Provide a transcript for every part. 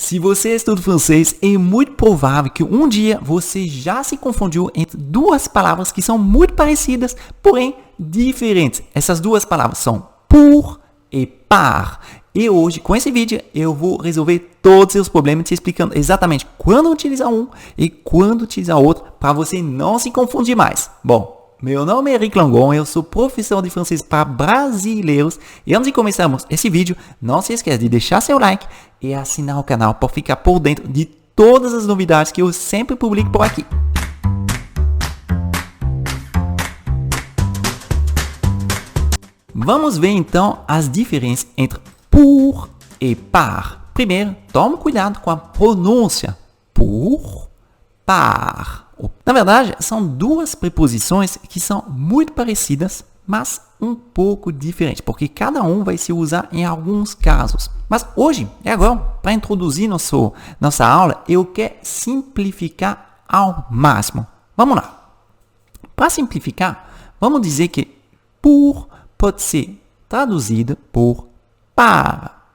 Se você estuda francês, é muito provável que um dia você já se confundiu entre duas palavras que são muito parecidas, porém diferentes. Essas duas palavras são pour e par. E hoje, com esse vídeo, eu vou resolver todos os seus problemas te explicando exatamente quando utilizar um e quando utilizar outro, para você não se confundir mais. Bom, meu nome é Eric Langon, eu sou professor de francês para brasileiros. E antes de começarmos esse vídeo, não se esqueça de deixar seu like e assinar o canal para ficar por dentro de todas as novidades que eu sempre publico por aqui. Vamos ver então as diferenças entre pour e par. Primeiro, tome cuidado com a pronúncia. Pour, par. Na verdade, são duas preposições que são muito parecidas, mas um pouco diferentes, porque cada um vai se usar em alguns casos. Mas hoje, agora, para introduzir nossa aula, eu quero simplificar ao máximo. Vamos lá. Para simplificar, vamos dizer que pour pode ser traduzido por par.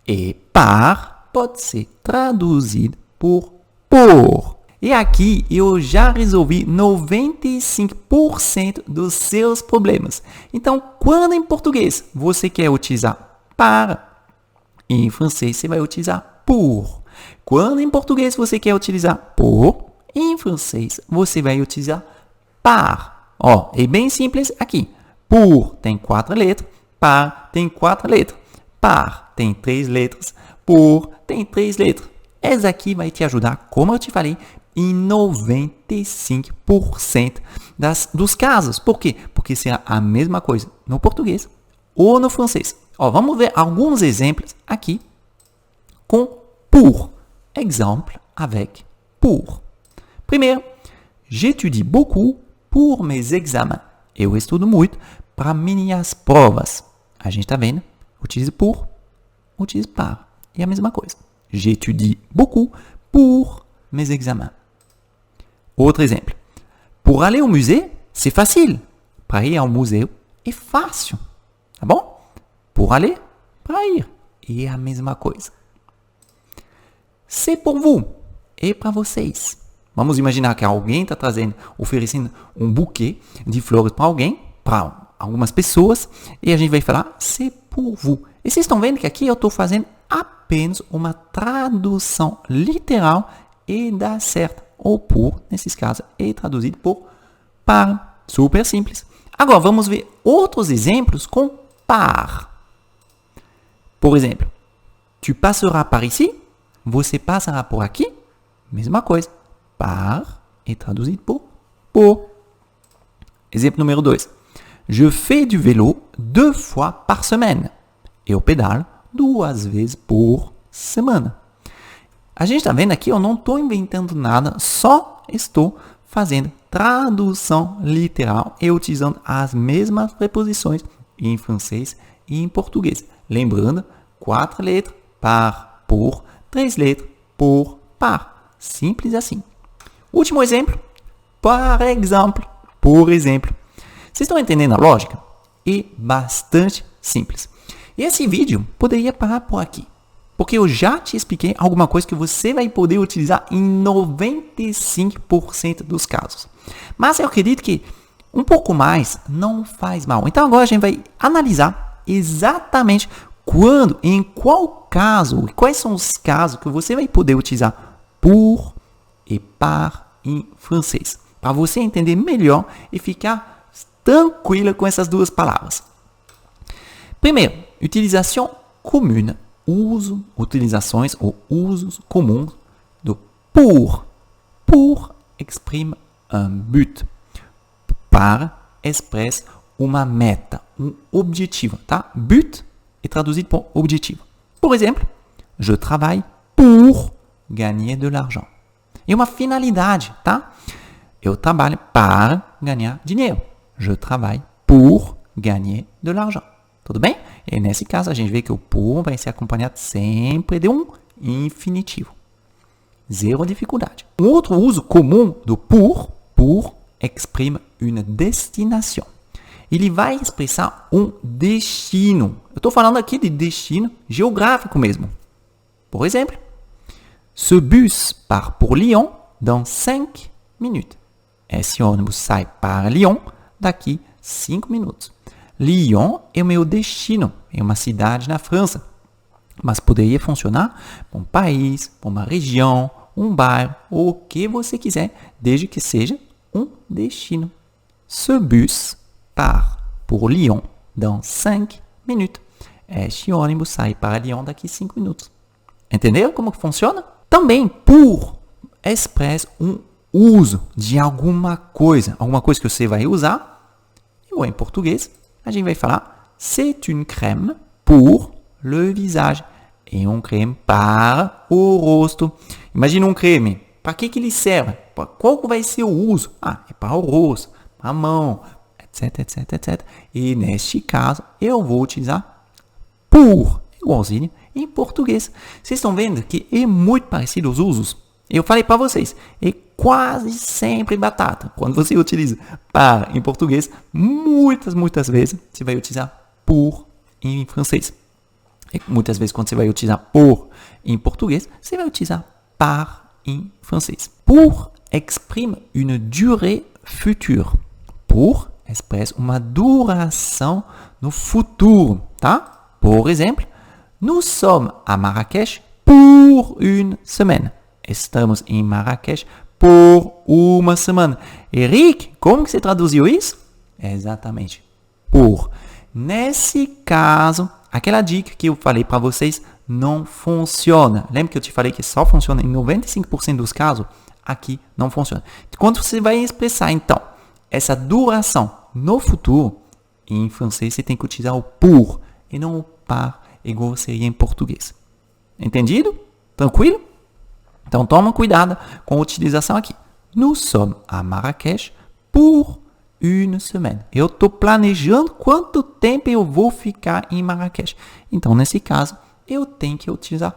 E par pode ser traduzido por por. E aqui eu já resolvi 95% dos seus problemas. Então, quando em português você quer utilizar para, em francês você vai utilizar pour. Quando em português você quer utilizar por, em francês você vai utilizar par. Ó, é bem simples aqui. Pour tem 4 letras, par tem 4 letras, par tem 3 letras, por tem 3 letras. Essa aqui vai te ajudar, como eu te falei, em 95% dos casos. Por quê? Porque será a mesma coisa no português ou no francês. Ó, vamos ver alguns exemplos aqui com pour. Exemple avec pour. Primeiro, j'étudie beaucoup pour mes examens. Eu estudo muito para minhas provas. A gente está vendo? Utilize pour, utilize par. É a mesma coisa. J'étudie beaucoup pour mes examens. Outro exemplo. Pour aller au musée, c'est facile. Para ir ao museu é fácil. Tá bom? Pour aller, para ir. É a mesma coisa. C'est pour vous. É para vocês. Vamos imaginar que alguém está oferecendo um buquê de flores para alguém, para algumas pessoas, e a gente vai falar c'est pour vous. E vocês estão vendo que aqui eu estou fazendo apenas uma tradução literal e dá certo. Ou por, nesses casos, é traduzido por par. Super simples. Agora, vamos ver outros exemplos com par. Por exemplo, tu passeras par ici. Você passará por aqui. Mesma coisa. Par é traduzido por por. Exemplo número 2. Je fais du vélo 2 fois par semaine. Eu pedalo 2 vezes por semana. A gente está vendo aqui, eu não estou inventando nada, só estou fazendo tradução literal e utilizando as mesmas preposições em francês e em português. Lembrando, 4 letras, par, por, 3 letras, por, par. Simples assim. Último exemplo, par exemple, por exemplo. Vocês estão entendendo a lógica? É bastante simples. E esse vídeo poderia parar por aqui, porque eu já te expliquei alguma coisa que você vai poder utilizar em 95% dos casos. Mas eu acredito que um pouco mais não faz mal. Então agora a gente vai analisar exatamente quando, em qual caso, quais são os casos que você vai poder utilizar pour e par em francês. Para você entender melhor e ficar tranquila com essas duas palavras. Primeiro, utilização comum. Utilizações ou usos comuns do pour. Pour exprime un but. Par expressa uma meta, um objetivo, tá? But é traduzido por objetivo. Por exemplo, je travaille pour gagner de l'argent. É uma finalidade, tá? Eu trabalho para ganhar dinheiro. Je travaille pour gagner de l'argent. Tudo bem? E nesse caso, a gente vê que o pour vai ser acompanhado sempre de um infinitivo. Zero dificuldade. Um outro uso comum do pour exprime une destination. Ele vai expressar um destino. Eu estou falando aqui de destino geográfico mesmo. Por exemplo, Ce bus part pour Lyon dans 5 minutes. Esse ônibus sai para Lyon daqui 5 minutos. Lyon é o meu destino, é uma cidade na França. Mas poderia funcionar para um país, para uma região, um bairro, ou o que você quiser, desde que seja um destino. Ce bus part pour Lyon dans 5 minutes. Este ônibus sai para Lyon daqui 5 minutos. Entendeu como que funciona? Também, pour expressa um uso de alguma coisa que você vai usar. Igual em português, a gente vai falar c'est une crème pour le visage. É um creme para o rosto. Imagina um creme. Para que ele serve? Qual vai ser o uso? É para o rosto, para a mão, etc, etc, etc. E neste caso, eu vou utilizar pour, igualzinho em português. Vocês estão vendo que é muito parecido os usos? Eu falei para vocês, é quase sempre batata. Quando você utiliza para em português, muitas vezes você vai utilizar pour em francês. E muitas vezes, quando você vai utilizar pour em português, você vai utilizar par em francês. Pour exprime une durée future. Pour expressa uma duração no futuro, tá? Por exemplo, nous sommes à Marrakech pour une semaine. Estamos em Marrakech por uma semana. Eric, como que você traduziu isso? Exatamente. Por. Nesse caso, aquela dica que eu falei para vocês não funciona. Lembra que eu te falei que só funciona em 95% dos casos? Aqui não funciona. Quando você vai expressar, então, essa duração no futuro, em francês você tem que utilizar o pour e não o par, igual seria em português. Entendido? Tranquilo? Então, toma cuidado com a utilização aqui. Nous sommes à Marrakech pour une semaine. Eu estou planejando quanto tempo eu vou ficar em Marrakech. Então, nesse caso, eu tenho que utilizar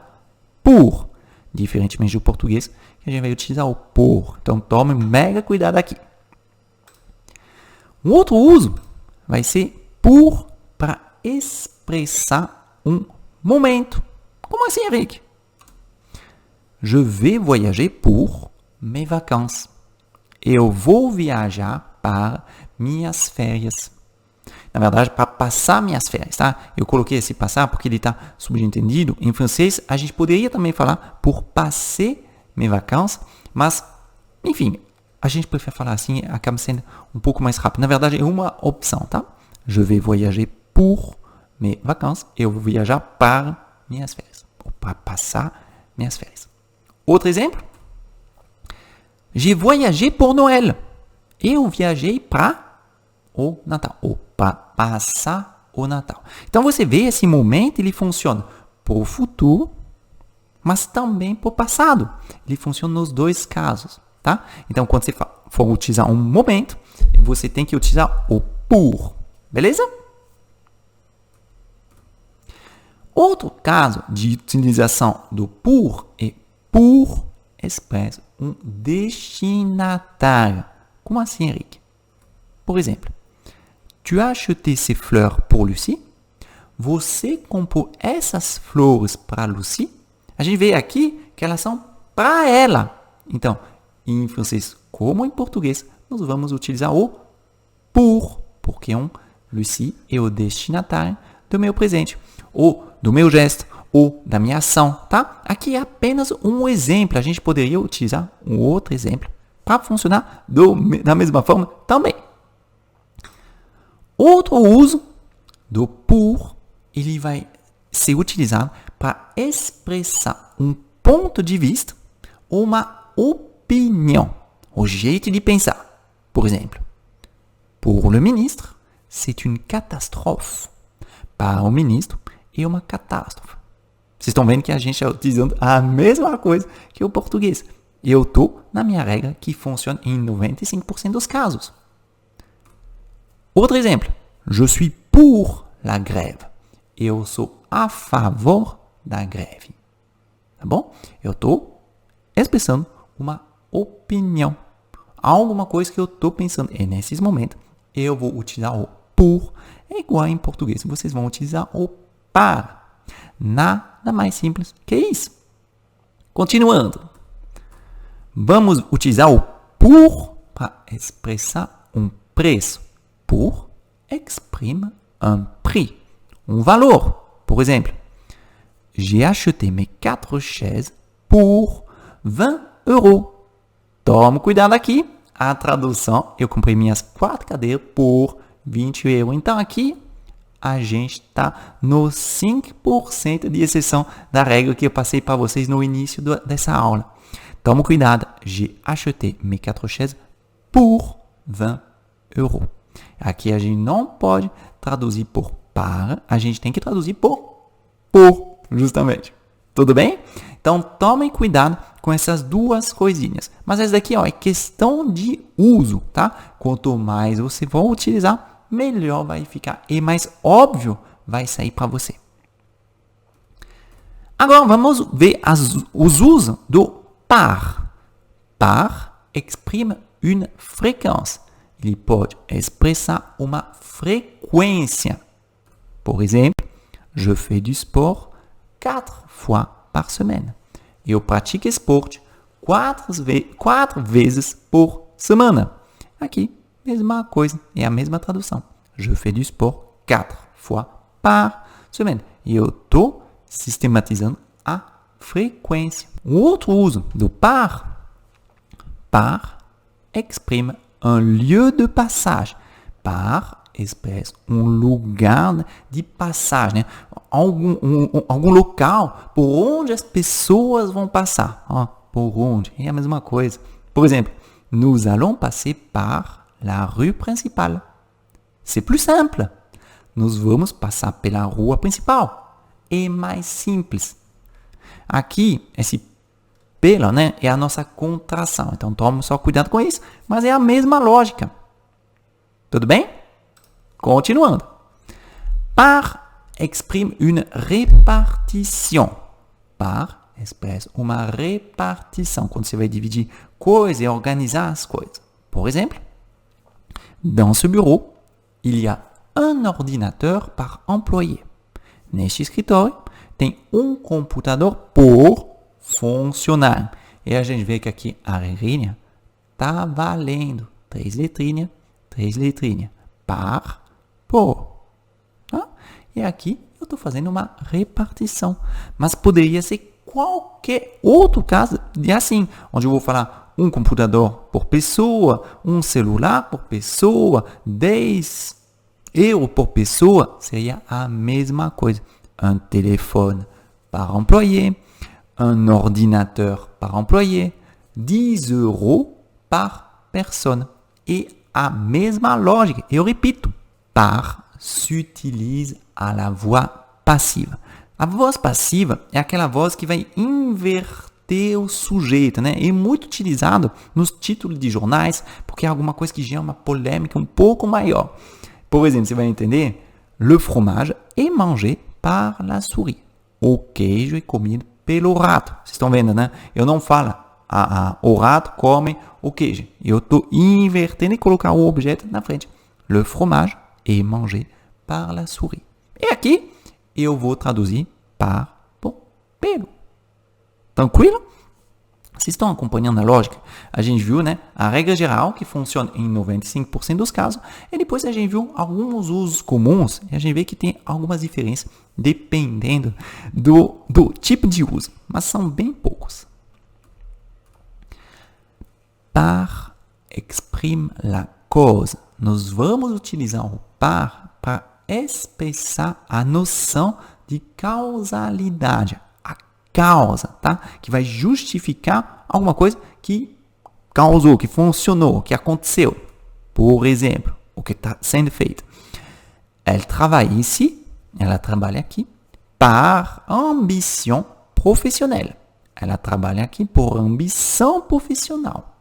pour. Diferentemente do português, que a gente vai utilizar o por. Então, tome mega cuidado aqui. Um outro uso vai ser pour para expressar um momento. Como assim, Henrique? Je vais voyager pour mes vacances. Eu vou viajar para minhas férias. Na verdade, para passar minhas férias, tá? Eu coloquei esse passar porque ele está subentendido. Em francês, a gente poderia também falar pour passer mes vacances, mas, enfim, a gente prefere falar assim, acaba sendo um pouco mais rápido. Na verdade, é uma opção, tá? Je vais voyager pour mes vacances. Eu vou viajar para minhas férias. Ou para passar minhas férias. Outro exemplo. J'ai voyagé pour Noël. Eu viajei para o Natal. Ou para passar o Natal. Então, você vê esse momento, ele funciona para o futuro, mas também para o passado. Ele funciona nos dois casos, tá? Então, quando você for utilizar um momento, você tem que utilizar o pour. Beleza? Outro caso de utilização do pour é pour expressa um destinatário. Como assim, Henrique? Por exemplo, tu as acheté ces fleurs pour Lucie? Você comprou essas flores para Lucie? A gente vê aqui que elas são para ela. Então, em francês como em português, nós vamos utilizar o pour, porque Lucie é o destinatário do meu presente, ou do meu gesto, ou da minha ação, tá? Aqui é apenas um exemplo. A gente poderia utilizar um outro exemplo para funcionar da mesma forma também. Outro uso do pour, ele vai ser utilizado para expressar um ponto de vista ou uma opinião, o jeito de pensar. Por exemplo, pour le ministre, c'est une catastrophe. Para o ministro, é uma catástrofe. Vocês estão vendo que a gente está utilizando a mesma coisa que o português. Eu estou na minha regra que funciona em 95% dos casos. Outro exemplo. Je suis pour la grève. Eu sou a favor da greve. Tá bom? Eu estou expressando uma opinião. Alguma coisa que eu estou pensando. E nesses momentos, eu vou utilizar o por. É igual em português. Vocês vão utilizar o para. Nada mais simples que isso. Continuando. Vamos utilizar o pour para expressar um preço. Pour exprime un prix, um valor. Por exemplo, j'ai acheté mes 4 chaises pour 20 euros. Tome cuidado aqui. A tradução, eu comprei minhas 4 cadeiras por 20 euros. Então, aqui, a gente está no 5% de exceção da regra que eu passei para vocês no início dessa aula. Tome cuidado. J'ai acheté mes 4 chaises pour 20 euros. Aqui a gente não pode traduzir por para, a gente tem que traduzir por, justamente. Tudo bem? Então, tomem cuidado com essas duas coisinhas. Mas essa daqui ó, é questão de uso, tá? Quanto mais você for utilizar, melhor vai ficar e mais óbvio vai sair para você. Agora, vamos ver os usos do par. Par exprime une fréquence. Ele pode expressar uma frequência. Por exemplo, je fais du sport 4 fois par semaine. Eu pratico esporte 4 vezes por semana. Aqui, mesma coisa, é a mesma tradução. Je fais du sport 4 fois par semaine. E eu estou sistematizando a frequência. O outro uso do par exprime un lieu de passage. Par expressa um lugar de passagem, né? Algum local por onde as pessoas vão passar. Por onde? É a mesma coisa. Por exemplo, nous allons passer par la rue principale. C'est plus simple. Nós vamos passar pela rua principal. É mais simples. Aqui, esse pela, né, é a nossa contração. Então, tome só cuidado com isso, mas é a mesma lógica. Tudo bem? Continuando. Par exprime une répartition. Par expressa uma repartição. Quando você vai dividir coisas e organizar as coisas. Por exemplo, dans ce bureau, il y a un ordinateur par employé. Neste escritório, tem um computador por funcionário. E a gente vê que aqui a regrinha tá valendo. 3 letrinhas, 3 letrinhas. Par, por. Tá? E aqui eu estou fazendo uma repartição. Mas poderia ser qualquer outro caso de assim, onde eu vou falar um computador por pessoa, um celular por pessoa, 10 euros por pessoa, seria a mesma coisa. Un téléphone par employé, un ordinateur par employé, 10 euros par personne. E a mesma lógica, eu repito, par s'utilise à la voix passiva. A voz passiva é aquela voz que vai inverter o sujeito, né? É muito utilizado nos títulos de jornais, porque é alguma coisa que gera uma polêmica um pouco maior. Por exemplo, você vai entender, le fromage est mangé par la souris. O queijo é comido pelo rato. Vocês estão vendo, né? Eu não falo, o rato come o queijo. Eu estou invertendo e colocar o objeto na frente. Le fromage est mangé par la souris. E aqui eu vou traduzir por pelo. Tranquilo? Vocês estão acompanhando a lógica? A gente viu, né, a regra geral que funciona em 95% dos casos, e depois a gente viu alguns usos comuns, e a gente vê que tem algumas diferenças dependendo do tipo de uso, mas são bem poucos. Par exprime la cause. Nós vamos utilizar o par para expressar a noção de causalidade. Causa, tá? Que vai justificar alguma coisa que causou, que funcionou, que aconteceu. Por exemplo, o que está sendo feito. Elle travaille ici, ela trabalha aqui, par ambition professionnelle. Ela trabalha aqui por ambição profissional.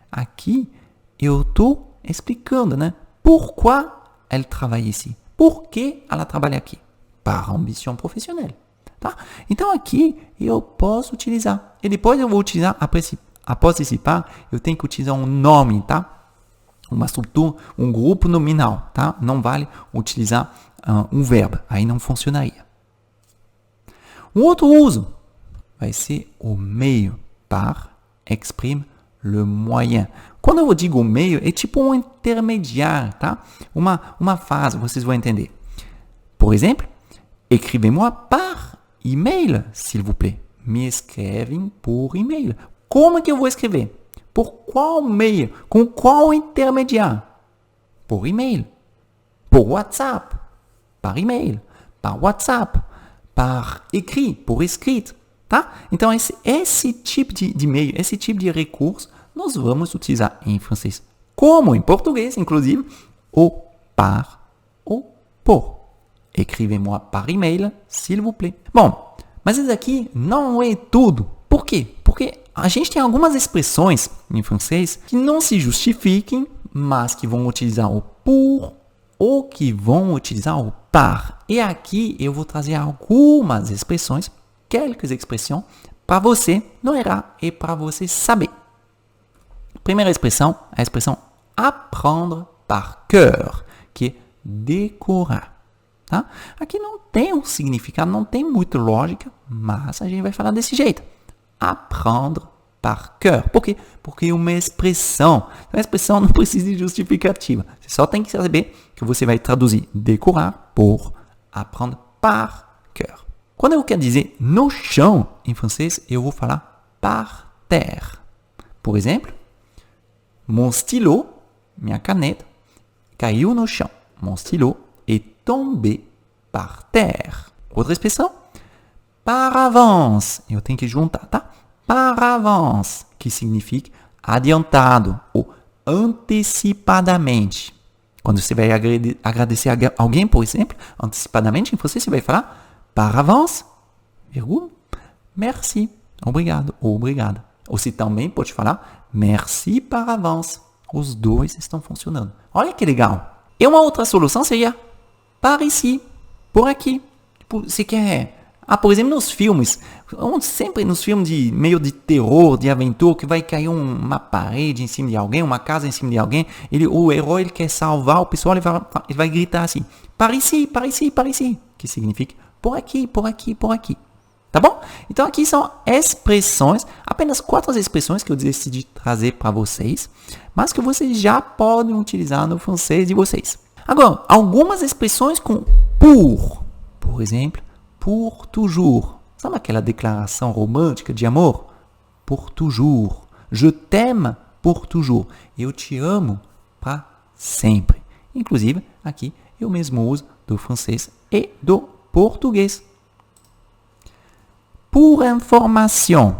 Aqui eu estou explicando, né? Pourquoi elle travaille ici? Por que ela trabalha aqui? Par ambition professionnelle. Tá? Então, aqui eu posso utilizar. E depois eu vou utilizar, após esse par, eu tenho que utilizar um nome, tá? Uma estrutura, um grupo nominal, tá? Não vale utilizar um verbo. Aí não funcionaria. Um outro uso vai ser o meio. Par exprime le moyen. Quando eu digo meio, é tipo um intermediário, tá? Uma fase, vocês vão entender. Por exemplo, écrivez-moi par e-mail, s'il vous plaît. Me escrevem por e-mail. Como é que eu vou escrever? Por qual meio? Com qual intermediário? Por e-mail. Por WhatsApp. Par e-mail. Par WhatsApp. Par écrit. Por escrito. Tá? Então, esse tipo de meio, esse tipo de recurso, nós vamos utilizar em francês. Como em português, inclusive, o par ou por. Écrivez-moi par e-mail, s'il vous plaît. Bom, mas isso aqui não é tudo. Por quê? Porque a gente tem algumas expressões em francês que não se justifiquem, mas que vão utilizar o pour ou que vão utilizar o par. E aqui eu vou trazer algumas expressões, quelques expressões, para você não errar e para você saber. Primeira expressão, a expressão apprendre par cœur, que é decorar. Tá? Aqui não tem um significado, não tem muita lógica, mas a gente vai falar desse jeito. Apprendre par cœur. Por quê? Porque é uma expressão. Uma expressão não precisa de justificativa. Você só tem que saber que você vai traduzir decorar por apprendre par cœur. Quando eu quero dizer no chão, em francês, eu vou falar par terre. Por exemplo, mon stylo, minha caneta, caiu no chão. Mon stylo est tombé par terre. Outra expressão, par avance. Eu tenho que juntar, tá? Par avance, que significa adiantado ou antecipadamente. Quando você vai agradecer a alguém, por exemplo, antecipadamente, em francês, você vai falar par avance, vírgula, merci, obrigado ou obrigada. Ou você também pode falar merci par avance. Os dois estão funcionando. Olha que legal. E uma outra solução seria par ici, por aqui. Você quer... por exemplo, nos filmes, sempre nos filmes de meio de terror, de aventura, que vai cair uma parede em cima de alguém, uma casa em cima de alguém, o herói ele quer salvar o pessoal, ele vai gritar assim, par ici, par ici, par ici, que significa por aqui, por aqui, por aqui. Tá bom? Então aqui são expressões, apenas 4 expressões que eu decidi trazer para vocês, mas que vocês já podem utilizar no francês de vocês. Agora, algumas expressões com por exemplo, pour toujours. Sabe aquela declaração romântica de amor? Pour toujours. Je t'aime pour toujours. Eu te amo para sempre. Inclusive, aqui eu mesmo uso do francês e do português. Pour information.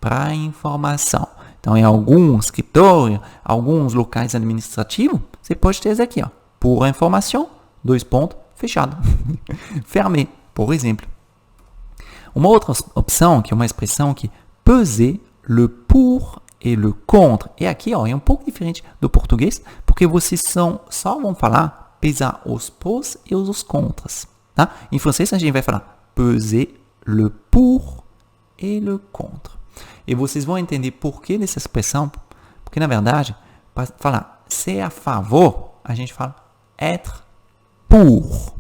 Para informação. Então, em algum escritório, alguns locais administrativos, você pode ter isso aqui, ó. Pour information, 2 pontos, fechado. Fermé. Por exemplo, uma outra opção, que é uma expressão que peser le pour et le contre. E aqui ó, é um pouco diferente do português, porque vocês só vão falar pesar os pós e os contras. Tá? Em francês, a gente vai falar peser le pour et le contre. E vocês vão entender por que dessa expressão, porque na verdade, para falar ser a favor, a gente fala être pour.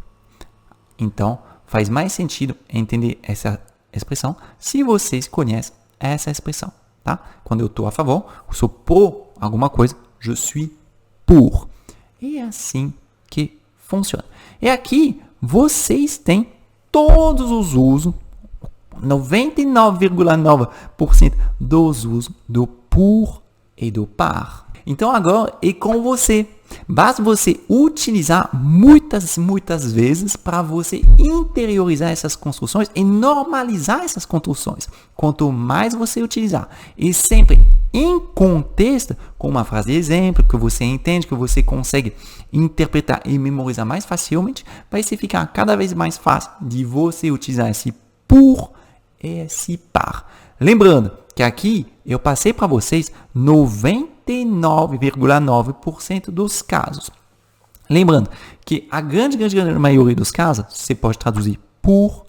Então, faz mais sentido entender essa expressão se vocês conhecem essa expressão, tá? Quando eu estou a favor, eu sou por alguma coisa, je suis pour. E é assim que funciona. E aqui vocês têm todos os usos, 99,9% dos usos do pour e do par. Então agora é com você. Basta você utilizar muitas vezes para você interiorizar essas construções e normalizar essas construções. Quanto mais você utilizar e sempre em contexto, com uma frase de exemplo que você entende, que você consegue interpretar e memorizar mais facilmente, vai se ficar cada vez mais fácil de você utilizar esse pour e esse par. Lembrando que aqui eu passei para vocês 99,9% dos casos. Lembrando que a grande maioria dos casos, você pode traduzir por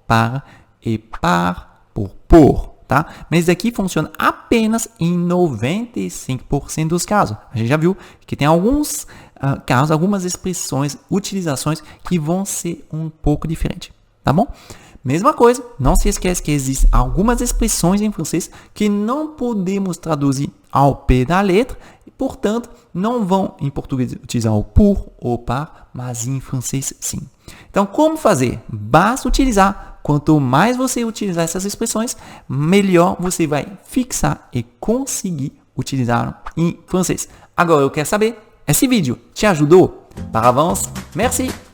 par e par por, tá? Mas aqui funciona apenas em 95% dos casos. A gente já viu que tem alguns casos, algumas expressões, utilizações que vão ser um pouco diferentes, tá bom? mesma coisa. Não se esqueça que existem algumas expressões em francês que não podemos traduzir ao pé da letra e, portanto, não vão em português utilizar o pour ou par, mas em francês sim. Então, como fazer? Basta utilizar. Quanto mais você utilizar essas expressões, melhor você vai fixar e conseguir utilizar em francês. Agora, eu quero saber, esse vídeo te ajudou? Par avance, merci!